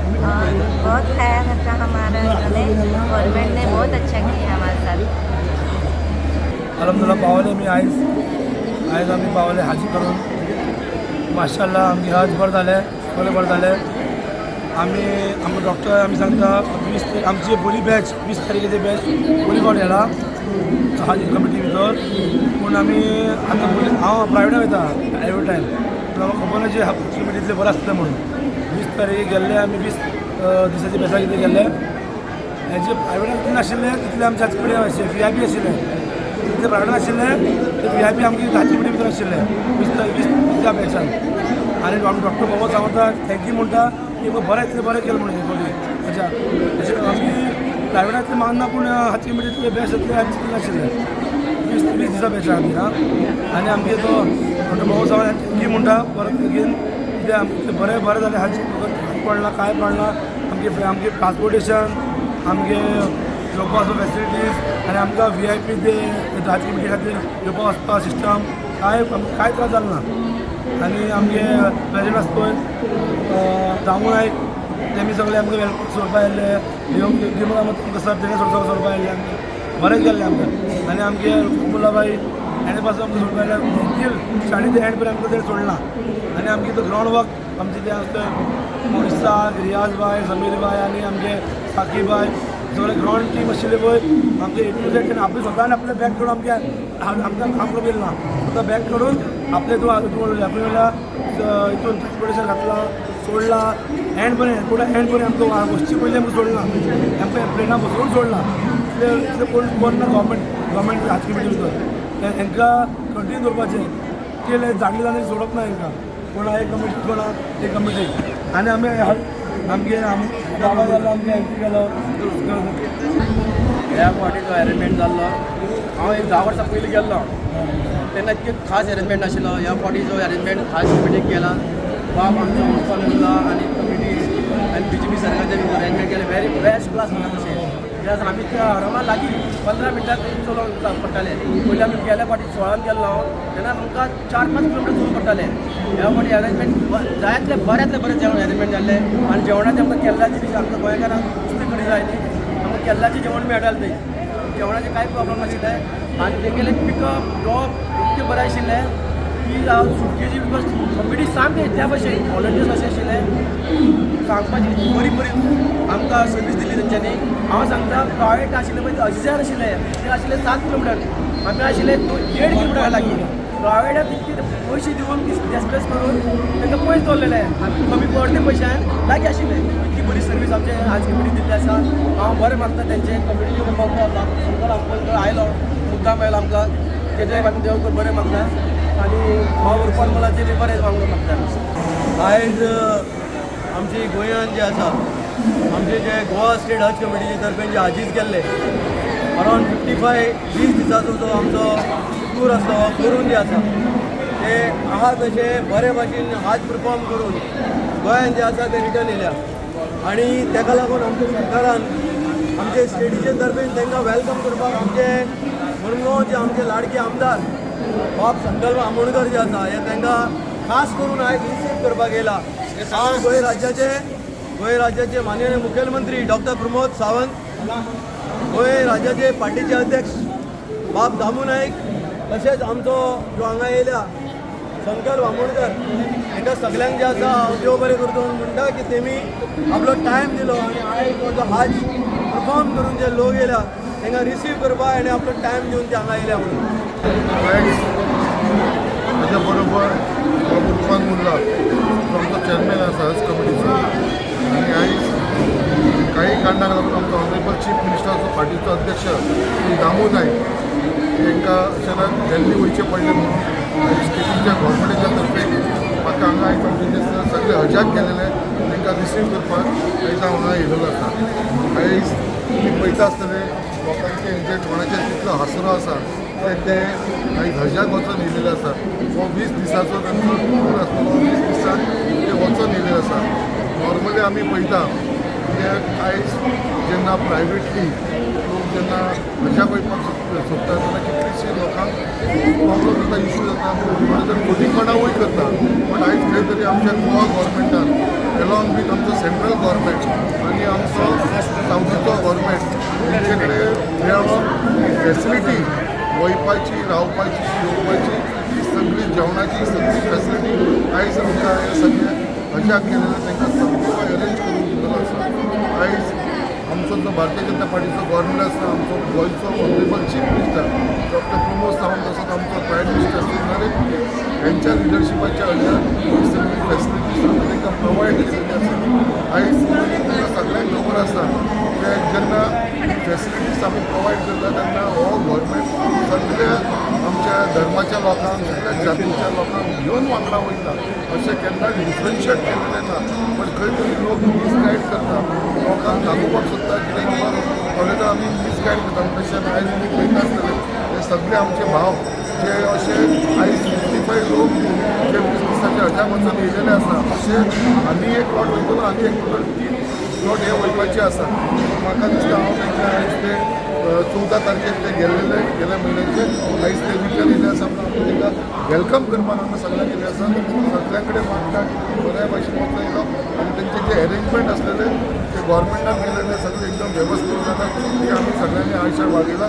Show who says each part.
Speaker 1: और बहुत ख्याल रखा हमारा इन्होंने, गवर्नमेंट ने बहुत अच्छा किया हमारे साथ।
Speaker 2: अल्हम्दुलिल्लाह पावले मी आयज आमी पावले हाजी करून माशाल्लाह आमची हज बरें जालें, सगळें बरें जालें। आमकां डॉक्टर आमी सांगता 20 आमची बरी बॅच 20 तारखेची बॅच बरी फावट येला हाजी कमिटी भितर। पूण आमी आतां हांव प्रायवेटान वयता एवरी टायम, पूण म्हाका खबर ना जे कमिटी इतलें बरें आसतलें म्हणून। 20 तारखेक गेल्ले आमी 20 दिसाची बॅचा कितें गेल्ले, हेजे प्रायवेटान कितें नाशिल्लें तितलें आमचे हाजे कडेन अशें VIP आशिल्लें, तितलें प्रायवेटान आशिल्लें ते VIP आमगे हाजी कमिटी भितर आशिल्लें 20 बॅचान। आनी डॉक्टर बाबा सांगता थँक्यू म्हणटा की बरें इतलें बरें केलें म्हणून हें अच्छा अशें आमी प्रायवेटान इतलें मानना, पूण हाजी कमिटी इतलें बॅच इतलें आमचें नाशिल्लें 20 दिसा बॅचा आमी आनी आमगे तो डॉक्टर बाबा सांगता थँक्यू म्हणटा परत बेगीन, कितें आमचें बरें बरें जालें हाजी पडला कांय पडना। आमगे ट्रान्सपोर्टेशन आमगे येवपा वचपा फॅसिलिटीज आनी आमकां VIP ते हाजी कमिटी खातीर येवपा वचपा सिस्टम कांय त्रास जालो ना। आनी आमगे प्रेजिडेंट आसा पळय दामू नायक तेमी सगळे आमकां वेलकम सोडपा येयल्ले, दिमक आमकां सर तेणे सोडपा येयल्ले आमकां बरें केल्लें आमकां। आनी आमगे मुलाबाई हेणे पासून आमकां सोडपा येयलें नील शाळेंत एंड पर्यंत आमकां तेणे सोडना। आनी आमगे तो ग्रावंड वर्क आमचें तें आसता इसाक रियाज बाय समीर बाय आनी आमगे साकी बाय सगळे ग्रावंड टीम आशिल्ले पळय आमचे A to Z तेणें आपले स्वतान आपले बॅग काडून आमकां काम करप येयलें ना, स्वता बॅग काडून आपले आपल्या हितून ट्रान्सपोर्टेशन घातलां सोडला एंड पर्यंत पुढे एंड पर्यंत आमकां वचचे पयलीं आमकां सोडना, आमकां प्लेनार बसोवन सोडला। इतलें कोण ना गव्हर्मेंट हाजी कमिटी भितर तांकां कंटिन्यू दवरपाचें, ते जाणले जाल्यार सोडप ना तांकां, कोणा एक कमिटी कोणा एक कमिटी। आनी आमी आमगे बाबा जालो आमगे MP गेलो
Speaker 3: ह्या फावटी जो अरेंजमेंट जाल्लो हांव एक 10 वर्सां पयलीं गेल्लो तेन्ना इतकें खास अरेंजमेंट नाशिल्लो। ह्या फावटी जो अरेंजमेंट खास कमिटीक केला बाब आमचो मुखार उरला आनी कमिटी आनी BJP सरकाराचे अरेंजमेंट केलें वेरी बेस्ट क्लास म्हणटा तशें। कित्याक आमी त्या हरमा लागीं 15 मिनटां चलोवंक पडटालें, पयलीं आमी गेल्या फावटी 16 गेल्लो हांव तेन्ना आमकां 4-5 किलोमिटर चलोवंक पडटालें। ह्या फावटी अरेंजमेंट जायतलें बऱ्यांतलें बरें जेवण अरेंजमेंट जाल्लें आनी जेवणाचें आमकां केल्ल्याची डिश आमकां गोंयकारांक नुस्तें कडी जाय न्ही, आमकां केल्ल्याचें जेवण मेळटालें थंय, जेवणाचें कांय प्रॉब्लम नाशिल्लें। आनी तेंगेलें पिकअप ड्रॉप इतकें बरें आशिल्लें की सुटकेची बिकॉज कमिटी सामकें त्या भशेन व्हॉलंटियर्स अशें आशिल्लें सांगपाची बरी बरी आमकां सर्वीस दिली तेंच्यांनी। हांव सांगता प्रायवेट आशिल्लें पळय अजिजार आशिल्लें ते आशिल्लें 7 किलोमिटर, आमी आशिल्ले 1.5 किलोमिटर लागीं। प्रायवेटाक इतके पयशे दिवन डिस्प्लेस करून तांकां पयस दवरलेले आमी कमी पडले पयशान लागीं आशिल्ले। इतली बरी सर्वीस आमचे हाजी कमिटी दिल्ली आसा, हांव बरें मागता तेंचे कमिटी शंकर आमकां आयलो मुद्दाम आयलो आमकां तेजे आमी देव बरें मागता आनी हांव उरपान मुलाचे बी बरें मागता।
Speaker 4: आयज आमची गोंयांत जे आसा आमचे जे गोवा स्टेट हज कमिटीचे तर्फे जे हाजीज केल्ले अरावंड 20 दिसाचो जो आमचो टूर आसलो करून जे आसा ते आहा तशे बरे भाशेन हाज परफॉर्म करून गोंयांत जे आसा ते रिटर्न येयल्या आनी तेका लागून आमच्या सरकारान आमचे स्टेटीचे तर्फेन तांकां वेलकम करपाक आमचे मडगांव जे आमचे लाडके आमदार बाब संकल्प आमोणकर जे आसा हे तांकां खास करून आयज रिसीव करपाक येयला। हांव गोंय राज्याचे माननीय मुखेलमंत्री डॉक्टर प्रमोद सावंत, गोंय राज्याचे पार्टीचे अध्यक्ष बाब दामू नायक तशेंच आमचो जो हांगा येयल्या शंकर आमोणकर हांकां सगल्यांक जे आसा हांव देव बरें करता म्हणटा की तेमी आपलो टायम दिलो आनी आयज जो हज परफॉर्म करून जे लोक येयल्या तांकां रिसीव करपाक आनी आपलो टायम दिवन ते हांगा येयल्या म्हणून।
Speaker 5: ताच्या बरोबर उर्फान मुल्ला आमचो चेअरमॅन आसा हज कमिटीचो आनी आयज काही कारणाक लागून आमचो ऑनरेबल चीफ मिनिस्टराचो पार्टीचो अध्यक्ष श्री दामू नायक तांकां अचानक दिल्ली वयचें पडलें म्हणून आयज स्टेटीच्या गव्हर्मेंटाच्या तर्फे म्हाका हांगा आयज आमचे सगळे हजाक गेलेले तांकां रिसीव करपाक आयज हांव हांगा येयलेलो आसा। आयज तुमी पळयता आसतले लोकांचे जे कोणाचेर तितलो हासरो आसा ते आयज हजाक वचून येयलेले आसा। हो 20 दिसाचो तांचो टूर आसलो, 20 दिसांक ते वचून येयलेले आसा। नॉर्मली आमी पळयता कित्याक आयज जेन्ना प्रायवेटली लोक जेन्ना मजा वयपाक सोदता तेन्ना कितलींशीं लोकांक प्रॉब्लम जाता, इशू जाता, कोणी तर खोटीपणावूय करता. पण आयज खंय तरी आमच्या गोवा गव्हर्मेंटान एलॉंग वीथ आमचो सेंट्रल गव्हर्मेंट आनी आमचो सावथीचो गव्हर्मेंट तेंचे कडेन मेळोन फॅसिलिटी वयपाची, रावपाची, येवपाची, ही सगळी जेवणाची सगळी फॅसिलिटी आयज आमच्या हे सगळे हजाक गेलेले तांकां सगळो अरेंज करून दिल्लो आसा. आयज आमचो जो भारतीय जनता पार्टीचो गव्हर्मेंट आसा, आमचो गोंयचो honourable chief minister doctor Pramod Sawant तसोच आमचो प्रायम मिनिस्टर श्री नरेंद्र मोदी हेंच्या लिडरशिपाच्या अंडर ही सगळी फॅसिलिटी सगळी तांकां प्रोवायड केलेली आसा. आयज तुमकां सगळ्यांक खबर आसा की जेन्ना फॅसिलिटीज आमी प्रोवायड करता तेन्ना हो गव्हर्मेंट सगळ्या आमच्या धर्माच्या लोकांक, सगळ्या जातीच्या लोकांक घेवन वांगडा वयता. अशें केन्ना डिफरन्शिएट केलेलें ना. पण खंय तरी लोक मिसगायड करता, लोकांक दाखोवपाक सोदता कितें बाबा कॉलेजां आमी मिसगायड करता. तशें आयज आमी पळयता आसतले हे सगळे आमचे भाव जे अशे आयज 55 लोक जे 20 दिसाचे हजा वचून येयलेले आसा, अशे आनी एक प्लॉट वयतलो, आनी एक टोटल 3 प्लॉट हे वयपाचे आसा. म्हाका दिसता हांव तांकां आयज ते 14 तारखेक ते गेल्ले गेल्या म्हयन्याचे आयज ते रिटर्न येयले आसा. म्हणून आमी तांकां वेलकम करपाक हांगा सगळ्यांक येयले आसा. सगळ्यां कडेन मागता बऱ्या भाशेन वचून येयलो आनी तेंचे जे अरेंजमेंट आसलेले ते गव्हर्मेंटान केलेले सगळे एकदम वेवस्थीत जाता. ती आमी सगळ्यांनी आयशार वागयला.